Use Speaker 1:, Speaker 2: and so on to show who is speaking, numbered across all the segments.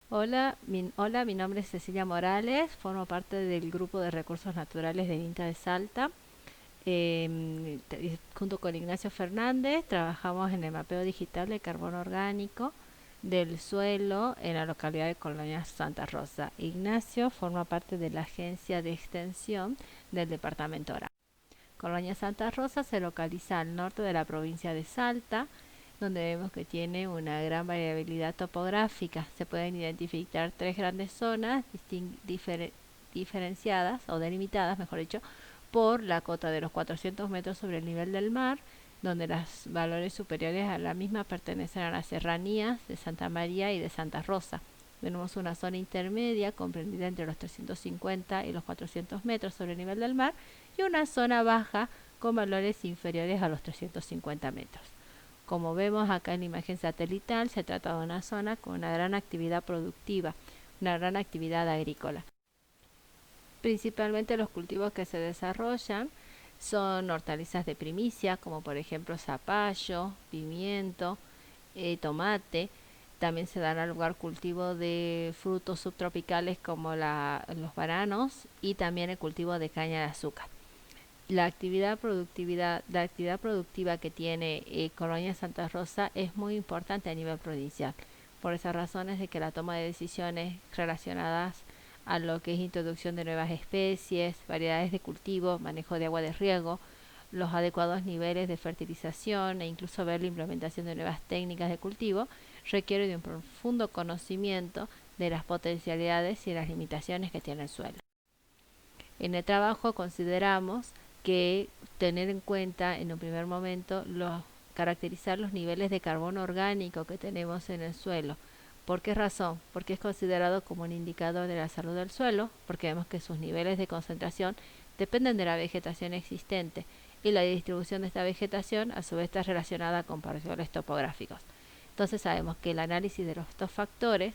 Speaker 1: Hola, mi nombre es Cecilia Morales, formo parte del grupo de recursos naturales de INTA de Salta. Junto con Ignacio Fernández trabajamos en el mapeo digital de carbono orgánico del suelo en la localidad de Colonia Santa Rosa. Ignacio forma parte de la agencia de extensión del departamento Ara. Colonia Santa Rosa se localiza al norte de la provincia de Salta, donde vemos que tiene una gran variabilidad topográfica. Se pueden identificar tres grandes zonas diferenciadas o delimitadas, mejor dicho, por la cota de los 400 metros sobre el nivel del mar, donde los valores superiores a la misma pertenecen a las serranías de Santa María y de Santa Rosa. Tenemos una zona intermedia comprendida entre los 350 y los 400 metros sobre el nivel del mar y una zona baja con valores inferiores a los 350 metros. Como vemos acá en la imagen satelital, se trata de una zona con una gran actividad productiva, una gran actividad agrícola. Principalmente los cultivos que se desarrollan son hortalizas de primicia, como por ejemplo zapallo, pimiento, tomate. También se dan al lugar cultivo de frutos subtropicales como los bananos y también el cultivo de caña de azúcar. La actividad productiva que tiene Colonia Santa Rosa es muy importante a nivel provincial. Por esas razones de que la toma de decisiones relacionadas a lo que es introducción de nuevas especies, variedades de cultivo, manejo de agua de riego, los adecuados niveles de fertilización e incluso ver la implementación de nuevas técnicas de cultivo requiere de un profundo conocimiento de las potencialidades y las limitaciones que tiene el suelo. En el trabajo consideramos que tener en cuenta en un primer momento caracterizar los niveles de carbono orgánico que tenemos en el suelo. ¿Por qué razón? Porque es considerado como un indicador de la salud del suelo, porque vemos que sus niveles de concentración dependen de la vegetación existente y la distribución de esta vegetación a su vez está relacionada con patrones topográficos. Entonces sabemos que el análisis de estos factores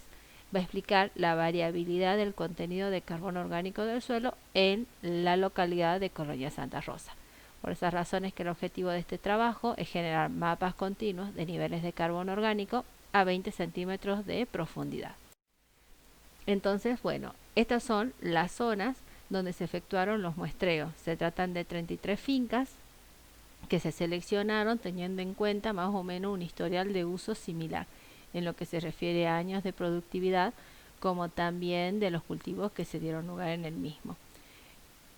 Speaker 1: va a explicar la variabilidad del contenido de carbono orgánico del suelo en la localidad de Colonia Santa Rosa. Por esas razones que el objetivo de este trabajo es generar mapas continuos de niveles de carbono orgánico a 20 centímetros de profundidad. Entonces, bueno, estas son las zonas donde se efectuaron los muestreos. Se tratan de 33 fincas que se seleccionaron teniendo en cuenta más o menos un historial de uso similar en lo que se refiere a años de productividad, como también de los cultivos que se dieron lugar en el mismo.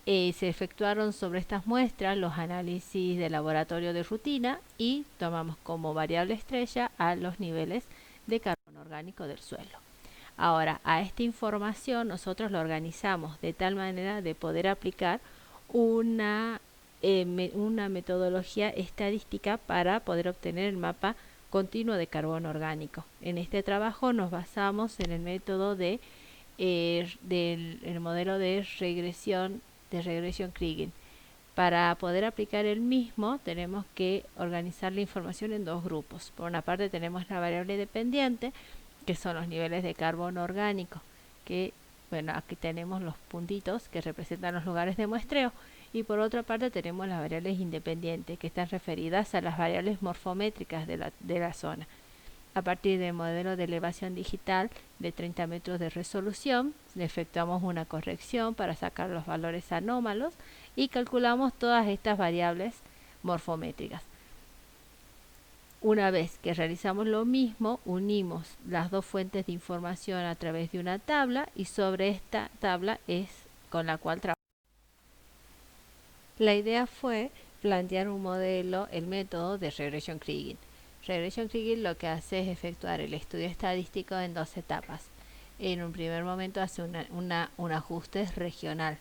Speaker 1: Se efectuaron sobre estas muestras los análisis de laboratorio de rutina y tomamos como variable estrella a los niveles de carbono orgánico del suelo. Ahora, a esta información nosotros la organizamos de tal manera de poder aplicar una metodología estadística para poder obtener el mapa continuo de carbono orgánico. En este trabajo nos basamos en el método del modelo de regresión Kriging. Para poder aplicar el mismo tenemos que organizar la información en dos grupos. Por una parte tenemos la variable dependiente, que son los niveles de carbono orgánico, que bueno, aquí tenemos los puntitos que representan los lugares de muestreo, y por otra parte tenemos las variables independientes, que están referidas a las variables morfométricas de la zona. A partir del modelo de elevación digital de 30 metros de resolución, efectuamos una corrección para sacar los valores anómalos y calculamos todas estas variables morfométricas. Una vez que realizamos lo mismo, unimos las dos fuentes de información a través de una tabla y sobre esta tabla es con la cual trabajamos. La idea fue plantear un modelo, el método de Regression Kriging. Regression Kriging lo que hace es efectuar el estudio estadístico en dos etapas. En un primer momento hace un ajuste regional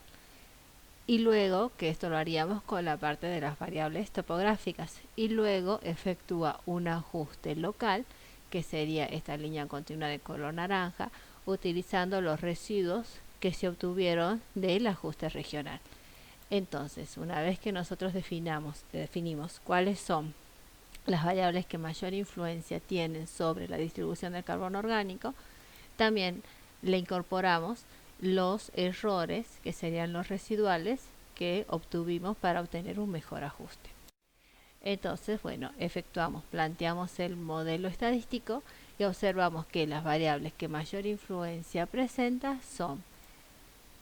Speaker 1: y luego, que esto lo haríamos con la parte de las variables topográficas, y luego efectúa un ajuste local, que sería esta línea continua de color naranja, utilizando los residuos que se obtuvieron del ajuste regional. Entonces, una vez que nosotros definimos cuáles son las variables que mayor influencia tienen sobre la distribución del carbono orgánico, también le incorporamos los errores, que serían los residuales, que obtuvimos para obtener un mejor ajuste. Entonces, bueno, planteamos el modelo estadístico y observamos que las variables que mayor influencia presenta son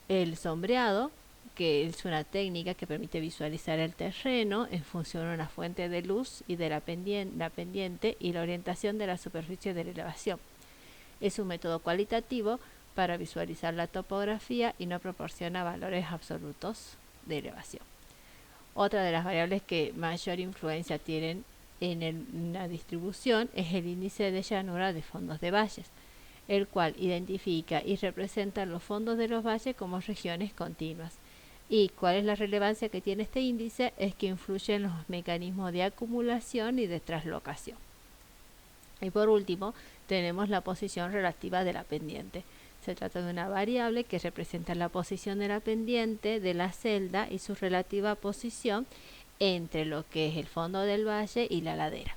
Speaker 1: el sombreado, que es una técnica que permite visualizar el terreno en función de una fuente de luz y de la pendiente y la orientación de la superficie de la elevación. Es un método cualitativo para visualizar la topografía y no proporciona valores absolutos de elevación. Otra de las variables que mayor influencia tienen en la distribución es el índice de llanura de fondos de valles, el cual identifica y representa los fondos de los valles como regiones continuas. ¿Y cuál es la relevancia que tiene este índice? Es que influye en los mecanismos de acumulación y de traslocación. Y por último, tenemos la posición relativa de la pendiente. Se trata de una variable que representa la posición de la pendiente de la celda y su relativa posición entre lo que es el fondo del valle y la ladera.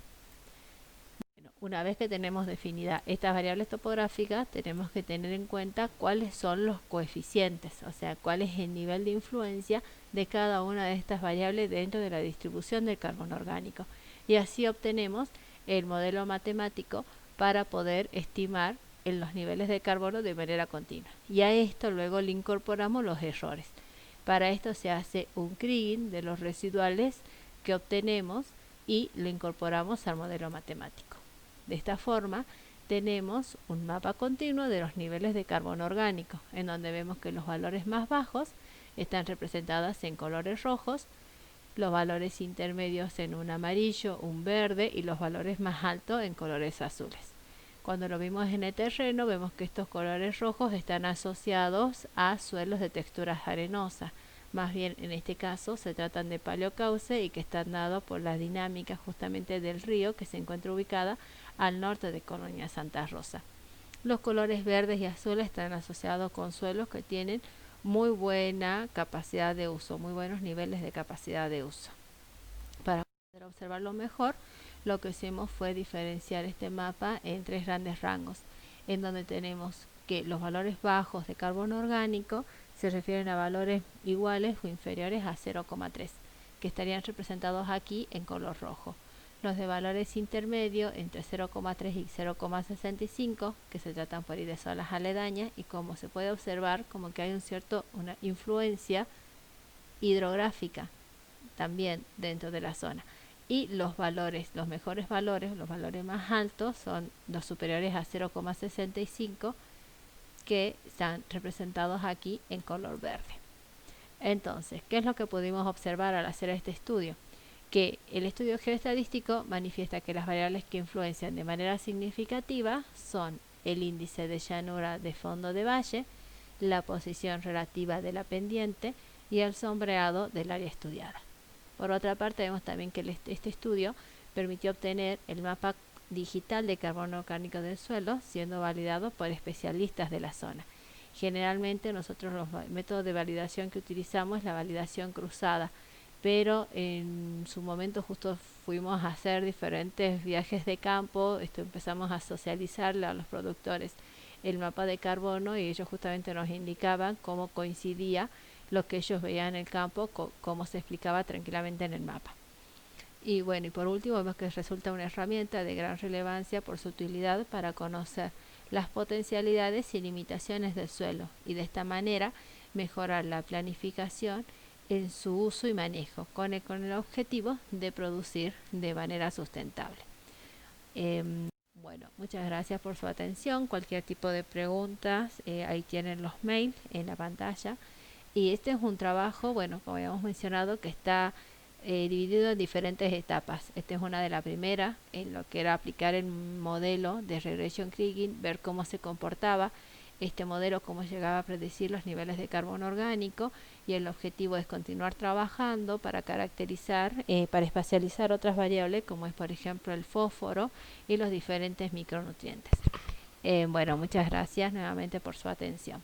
Speaker 1: Bueno, una vez que tenemos definidas estas variables topográficas, tenemos que tener en cuenta cuáles son los coeficientes, o sea, cuál es el nivel de influencia de cada una de estas variables dentro de la distribución del carbono orgánico. Y así obtenemos el modelo matemático para poder estimar en los niveles de carbono de manera continua. Y a esto luego le incorporamos los errores. Para esto se hace un kriging de los residuales que obtenemos y lo incorporamos al modelo matemático. De esta forma tenemos un mapa continuo de los niveles de carbono orgánico, en donde vemos que los valores más bajos están representados en colores rojos, los valores intermedios en un amarillo, un verde y los valores más altos en colores azules. Cuando lo vimos en el terreno, vemos que estos colores rojos están asociados a suelos de texturas arenosas. Más bien, en este caso, se tratan de paleocauce y que están dados por la dinámica justamente del río que se encuentra ubicada al norte de Colonia Santa Rosa. Los colores verdes y azules están asociados con suelos que tienen muy buena capacidad de uso, muy buenos niveles de capacidad de uso. Para poder observarlo mejor, lo que hicimos fue diferenciar este mapa en tres grandes rangos, en donde tenemos que los valores bajos de carbono orgánico se refieren a valores iguales o inferiores a 0,3, que estarían representados aquí en color rojo. Los de valores intermedios entre 0,3 y 0,65, que se tratan por ir de zonas aledañas, y como se puede observar, como que hay una influencia hidrográfica también dentro de la zona. Y los valores, los mejores valores, los valores más altos son los superiores a 0,65, que están representados aquí en color verde. Entonces, ¿qué es lo que pudimos observar al hacer este estudio? Que el estudio geoestadístico manifiesta que las variables que influencian de manera significativa son el índice de llanura de fondo de valle, la posición relativa de la pendiente y el sombreado del área estudiada. Por otra parte, vemos también que este estudio permitió obtener el mapa digital de carbono orgánico del suelo, siendo validado por especialistas de la zona. Generalmente nosotros los métodos de validación que utilizamos es la validación cruzada, pero en su momento justo fuimos a hacer diferentes viajes de campo, empezamos a socializarle a los productores el mapa de carbono y ellos justamente nos indicaban cómo coincidía lo que ellos veían en el campo, cómo se explicaba tranquilamente en el mapa. Y bueno, y por último vemos que resulta una herramienta de gran relevancia por su utilidad para conocer las potencialidades y limitaciones del suelo y de esta manera mejorar la planificación en su uso y manejo con el objetivo de producir de manera sustentable. Bueno, muchas gracias por su atención. Cualquier tipo de preguntas, ahí tienen los mails en la pantalla. Y este es un trabajo, bueno, como habíamos mencionado, que está dividido en diferentes etapas. Esta es una de las primeras, en lo que era aplicar el modelo de regression kriging, ver cómo se comportaba este modelo, cómo llegaba a predecir los niveles de carbono orgánico, y el objetivo es continuar trabajando para caracterizar, para espacializar otras variables, como es por ejemplo el fósforo y los diferentes micronutrientes. Bueno, muchas gracias nuevamente por su atención.